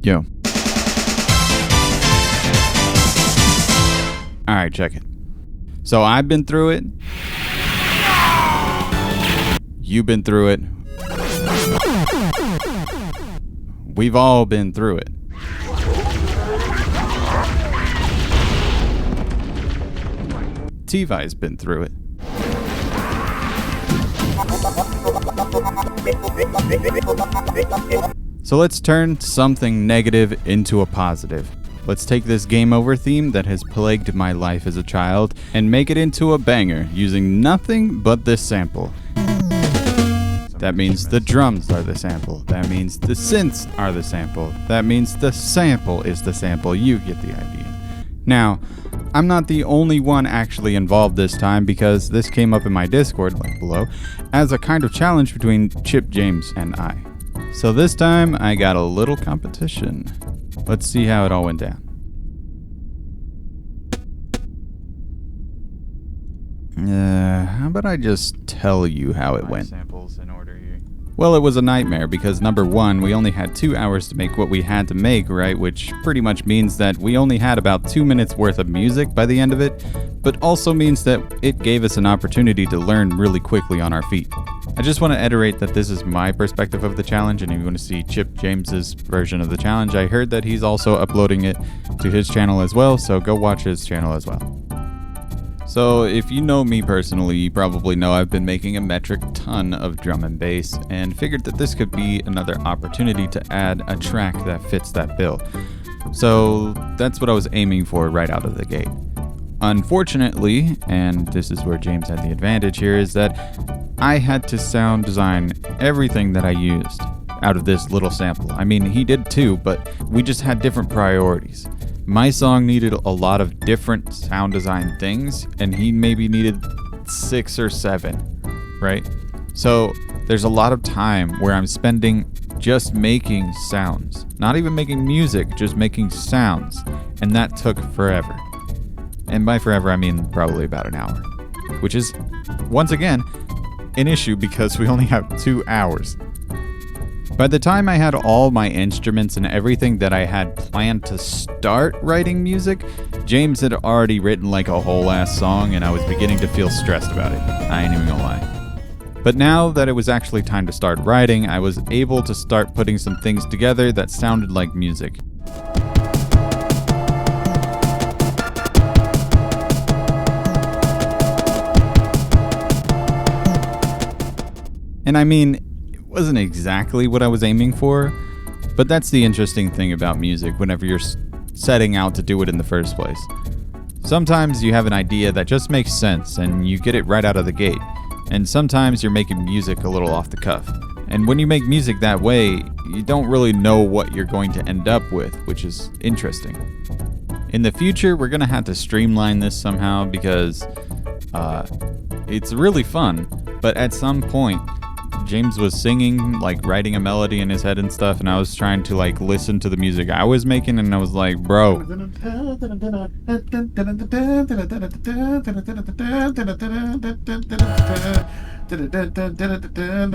Yo. Alright, check it. So I've been through it. You've been through it. We've all been through it. T-Vi's been through it. So let's turn something negative into a positive. Let's take this game over theme that has plagued my life as a child and make it into a banger using nothing but this sample. That means the drums are the sample. That means the synths are the sample. That means the sample is the sample. You get the idea. Now, I'm not the only one actually involved this time because this came up in my Discord, link below, as a kind of challenge between Chip, James, and I. So this time, I got a little competition. Let's see how it all went down. How about I just tell you how it went? Samples in order here. Well, it was a nightmare because number one, we only had 2 hours to make what we had to make, right? Which pretty much means that we only had about 2 minutes worth of music by the end of it, but also means that it gave us an opportunity to learn really quickly on our feet. I just want to iterate that this is my perspective of the challenge, and if you want to see Chip James's version of the challenge, I heard that he's also uploading it to his channel as well, so go watch his channel as well. So if you know me personally, you probably know I've been making a metric ton of drum and bass, and figured that this could be another opportunity to add a track that fits that bill. So that's what I was aiming for right out of the gate. Unfortunately, and this is where James had the advantage here, is that I had to sound design everything that I used out of this little sample. I mean, he did too, but we just had different priorities. My song needed a lot of different sound design things, and he maybe needed 6 or 7, right? So there's a lot of time where I'm spending just making sounds. Not even making music, just making sounds. And that took forever. And by forever, I mean probably about an hour. Which is, once again, an issue because we only have 2 hours. By the time I had all my instruments and everything that I had planned to start writing music, James had already written like a whole ass song, and I was beginning to feel stressed about it. I ain't even gonna lie. But now that it was actually time to start writing, I was able to start putting some things together that sounded like music. And I mean, wasn't exactly what I was aiming for, but that's the interesting thing about music whenever you're setting out to do it in the first place. Sometimes you have an idea that just makes sense and you get it right out of the gate, and sometimes you're making music a little off the cuff. And when you make music that way, you don't really know what you're going to end up with, which is interesting. In the future, we're gonna have to streamline this somehow because it's really fun, but at some point, James was singing, like writing a melody in his head and stuff, and I was trying to like listen to the music I was making, and I was like, bro.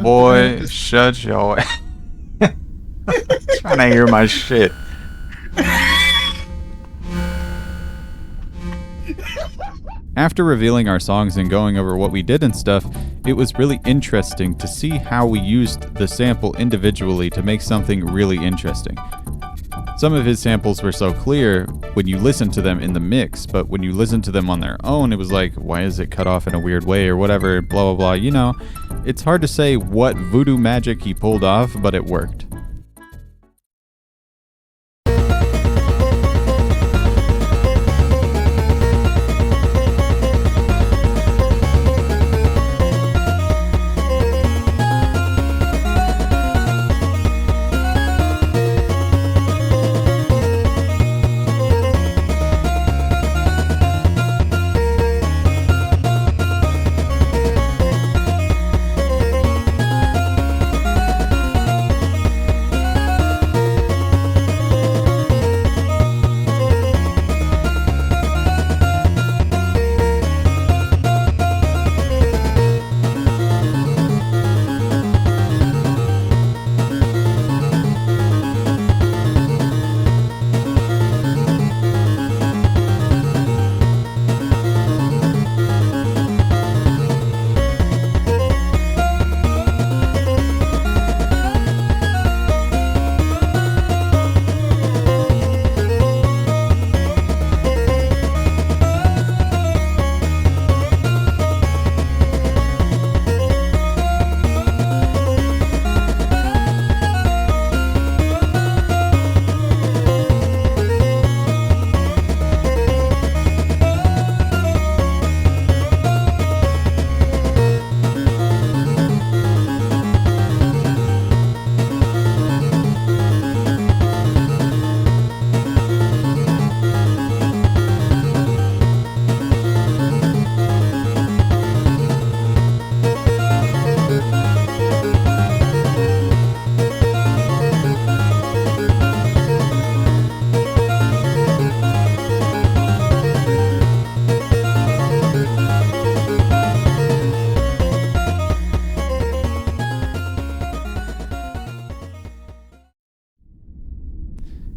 Boy, shut your ass. Trying to hear my shit. After revealing our songs and going over what we did and stuff, it was really interesting to see how we used the sample individually to make something really interesting. Some of his samples were so clear when you listen to them in the mix, but when you listen to them on their own, it was like, why is it cut off in a weird way or whatever, blah blah blah, you know. It's hard to say what voodoo magic he pulled off, but it worked.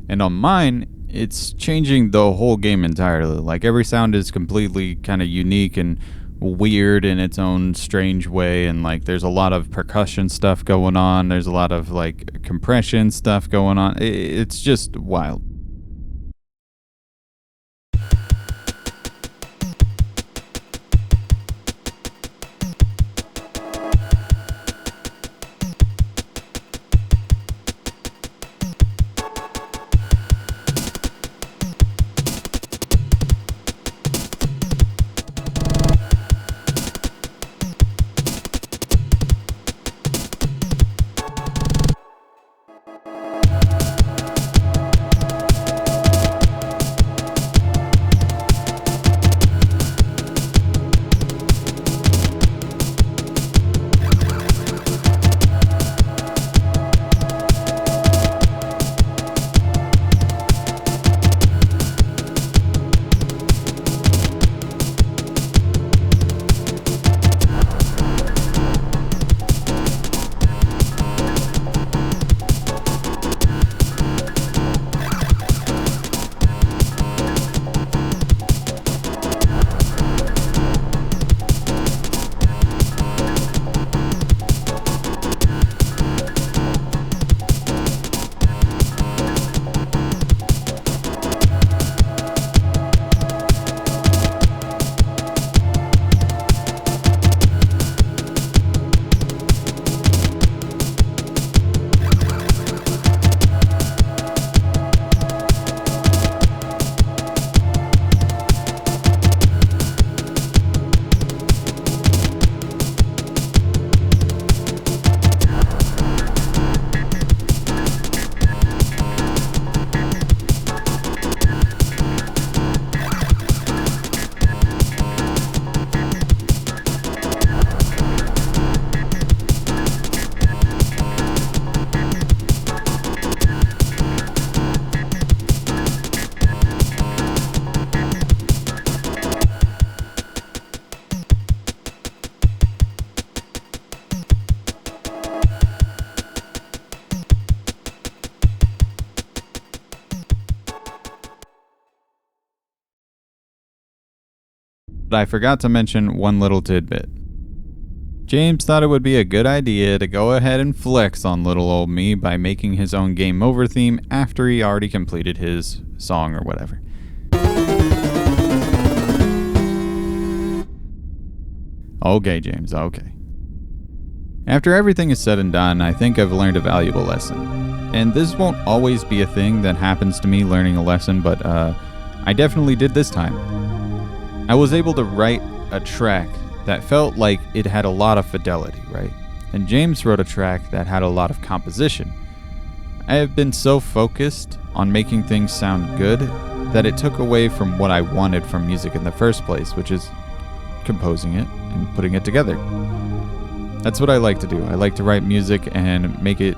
And on mine, it's changing the whole game entirely. Like, every sound is completely kind of unique and weird in its own strange way, and like there's a lot of percussion stuff going on, there's a lot of like compression stuff going on. It's just wild. But I forgot to mention one little tidbit. James thought it would be a good idea to go ahead and flex on little old me by making his own Game Over theme after he already completed his song or whatever. Okay, James, okay. After everything is said and done, I think I've learned a valuable lesson. And this won't always be a thing that happens to me learning a lesson, but I definitely did this time. I was able to write a track that felt like it had a lot of fidelity, right? And James wrote a track that had a lot of composition. I have been so focused on making things sound good that it took away from what I wanted from music in the first place, which is composing it and putting it together. That's what I like to do. I like to write music and make it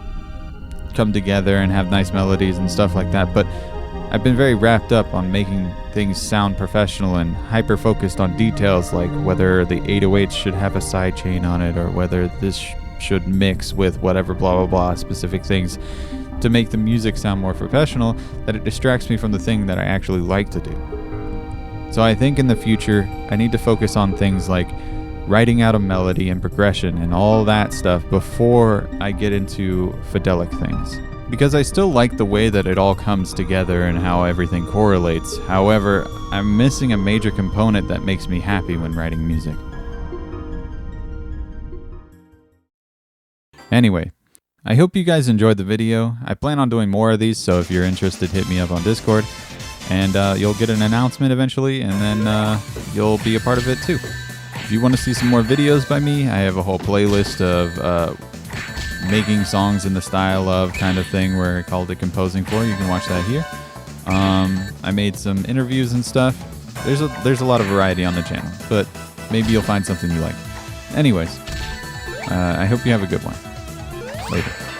come together and have nice melodies and stuff like that, but I've been very wrapped up on making things sound professional and hyper-focused on details like whether the 808s should have a sidechain on it or whether this should mix with whatever blah blah blah specific things to make the music sound more professional, that it distracts me from the thing that I actually like to do. So I think in the future I need to focus on things like writing out a melody and progression and all that stuff before I get into fidelic things. Because I still like the way that it all comes together and how everything correlates. However, I'm missing a major component that makes me happy when writing music. Anyway, I hope you guys enjoyed the video. I plan on doing more of these, so if you're interested, hit me up on Discord. And you'll get an announcement eventually, and then you'll be a part of it too. If you want to see some more videos by me, I have a whole playlist of making songs in the style of kind of thing where I called it composing for. You can watch that here. I made some interviews and stuff. There's a lot of variety on the channel, but maybe you'll find something you like. Anyways, I hope you have a good one. Later.